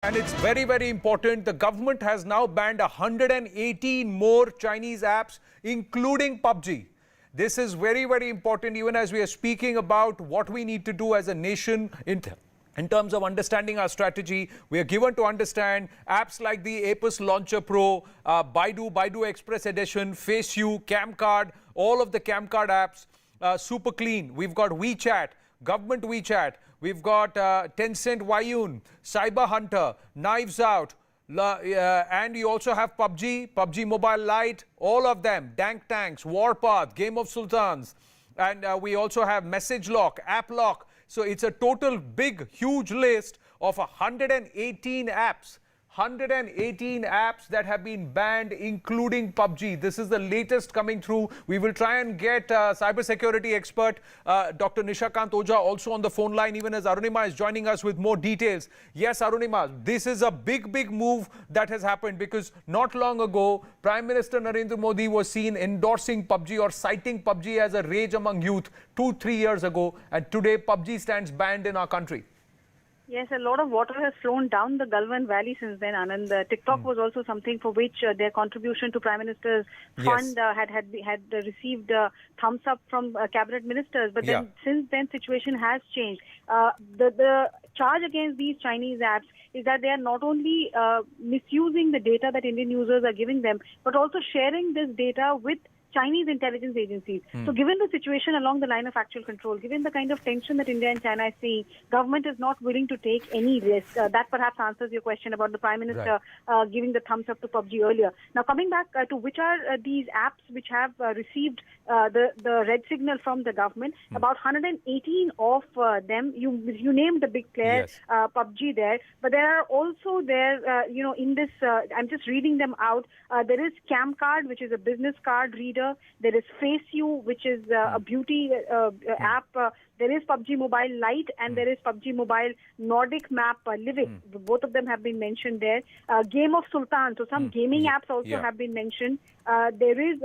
And it's very, very important. The government has now banned 118 more Chinese apps, including PUBG. This is very, very important, even as we are speaking about what we need to do as a nation in terms of understanding our strategy. We are given to understand apps like the Apus Launcher Pro, Baidu Express Edition, FaceU, Camcard, all of the Camcard apps, super clean. We've got WeChat, government WeChat. We've got Tencent Wayun, Cyber Hunter, Knives Out, and you also have PUBG Mobile Lite, all of them, Dank Tanks, Warpath, Game of Sultans, and we also have Message Lock, App Lock. So it's a total big, huge list of 118 apps. 118 apps that have been banned, including PUBG. This is the latest coming through. We will try and get cybersecurity expert Dr. Nishakant Ojha also on the phone line, even as Arunima is joining us with more details. Yes, Arunima, this is a big, big move that has happened because not long ago, Prime Minister Narendra Modi was seen endorsing PUBG or citing PUBG as a rage among youth 2-3 years ago, and today PUBG stands banned in our country. Yes, a lot of water has flown down the Galwan Valley since then, Anand. TikTok was also something for which their contribution to Prime Minister's fund had received thumbs up from cabinet ministers. But then since then, situation has changed. The charge against these Chinese apps is that they are not only misusing the data that Indian users are giving them, but also sharing this data with Chinese intelligence agencies. So given the situation along the line of actual control, given the kind of tension that India and China are seeing, government is not willing to take any risk. That perhaps answers your question about the Prime Minister giving the thumbs up to PUBG earlier. Now coming back to which are these apps which have received the red signal from the government, about 118 of them, you named the big player, PUBG there, but there are also in this, I'm just reading them out, there is Camcard, which is a business card reader. There is FaceU, which is a beauty app. There is PUBG Mobile Lite, and there is PUBG Mobile Nordic Map Living. Both of them have been mentioned there. Game of Sultan, so some gaming apps also have been mentioned. There is,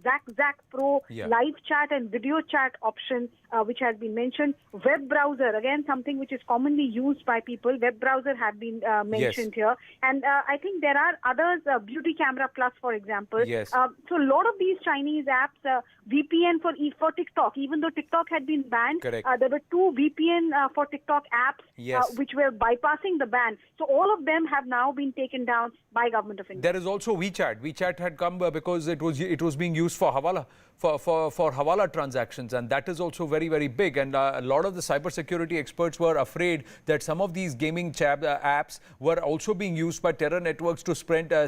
Zack Pro live chat and video chat option, which has been mentioned. Web browser, again, something which is commonly used by people. Web browser have been mentioned here. And I think there are others, Beauty Camera Plus, for example. So a lot of these Chinese apps, VPN for TikTok, even though TikTok had been banned, there were 2 VPN for TikTok apps which were bypassing the ban. So all of them have now been taken down by Government of India. There is also WeChat. WeChat had come because it was being used for Hawala, for Hawala transactions, and that is also very, very big. And a lot of the cybersecurity experts were afraid that some of these gaming apps were also being used by terror networks to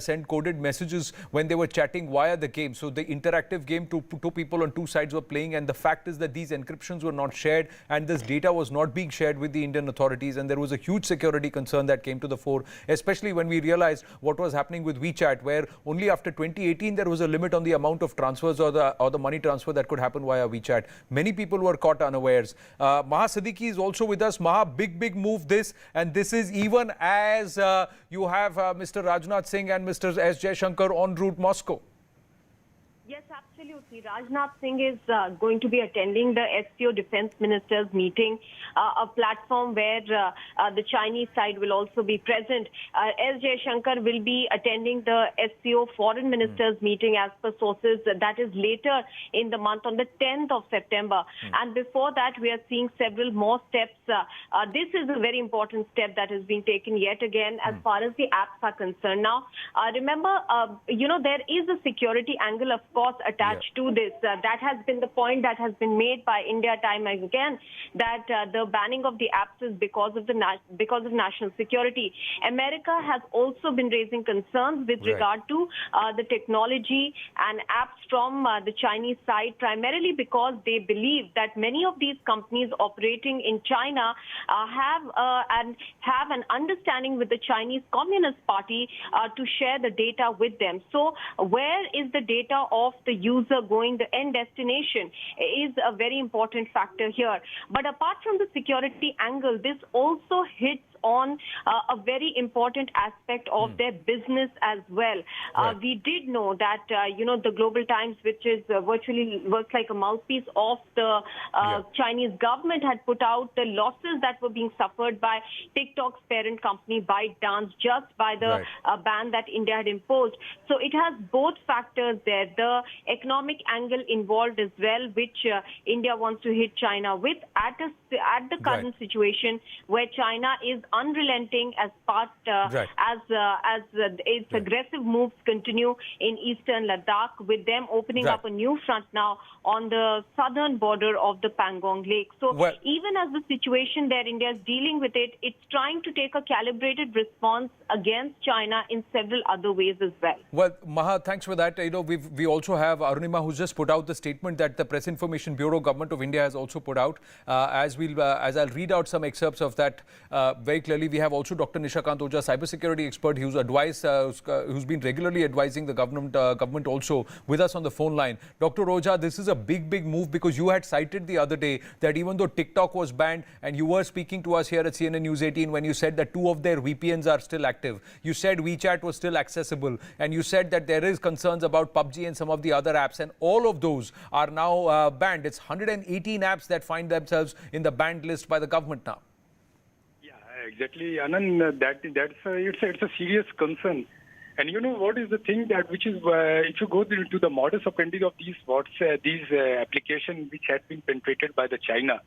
send coded messages when they were chatting via the game. So the interactive game, two people on two sides were playing, and the fact is that these encryptions were not shared and this data was not being shared with the Indian authorities, and there was a huge security concern that came to the fore, especially when we realized what was happening with WeChat, where only after 2018 there was a limit on the amount of transfers or the money transfer that could happen via WeChat. Many people were caught unawares. Maha Siddiqui is also with us. Maha, big move this, and this is even as you have Mr. Rajnath Singh and Mr. S. Jaishankar en route Moscow. Yes, absolutely. Rajnath Singh is going to be attending the SCO Defense Ministers meeting, a platform where the Chinese side will also be present. S. Jaishankar will be attending the SCO Foreign Ministers meeting as per sources. That is later in the month on the 10th of September. And before that, we are seeing several more steps. This is a very important step that is being taken yet again as far as the apps are concerned. Now, remember, there is a security angle, of course, attached to this. That has been the point that has been made by India time and again, that the banning of the apps is because of national security. America has also been raising concerns with regard to the technology and apps from the Chinese side, primarily because they believe that many of these companies operating in China have an understanding with the Chinese Communist Party to share the data with them. So where is the data of the user going, the end destination, is a very important factor here. But apart from the security angle, this also hits on a very important aspect of their business as well. Right. We did know that, the Global Times, which is virtually works like a mouthpiece of the Chinese government, had put out the losses that were being suffered by TikTok's parent company, ByteDance, just by the ban that India had imposed. So it has both factors there, the economic angle involved as well, which India wants to hit China with at the current situation where China is unrelenting as part as its aggressive moves continue in eastern Ladakh, with them opening up a new front now on the southern border of the Pangong Lake. So even as the situation there, India is dealing with it, it's trying to take a calibrated response against China in several other ways as well. Well, Maha, thanks for that. We also have Arunima, who's just put out the statement that the Press Information Bureau, Government of India, has also put out. As I'll read out some excerpts of that very clearly. We have also Dr. Nishakant Oja, cybersecurity expert, who's been regularly advising the government also, with us on the phone line. Dr. Oja, this is a big move, because you had cited the other day that even though TikTok was banned, and you were speaking to us here at CNN News 18 when you said that 2 of their VPNs are still active. You said WeChat was still accessible, and you said that there is concerns about PUBG and some of the other apps, and all of those are now banned. It's 118 apps that find themselves in the banned list by the government now. Yeah, exactly, Anand. It's a serious concern. And you know what is the thing that which is if you go into the modus operandi of these applications which had been penetrated by the China,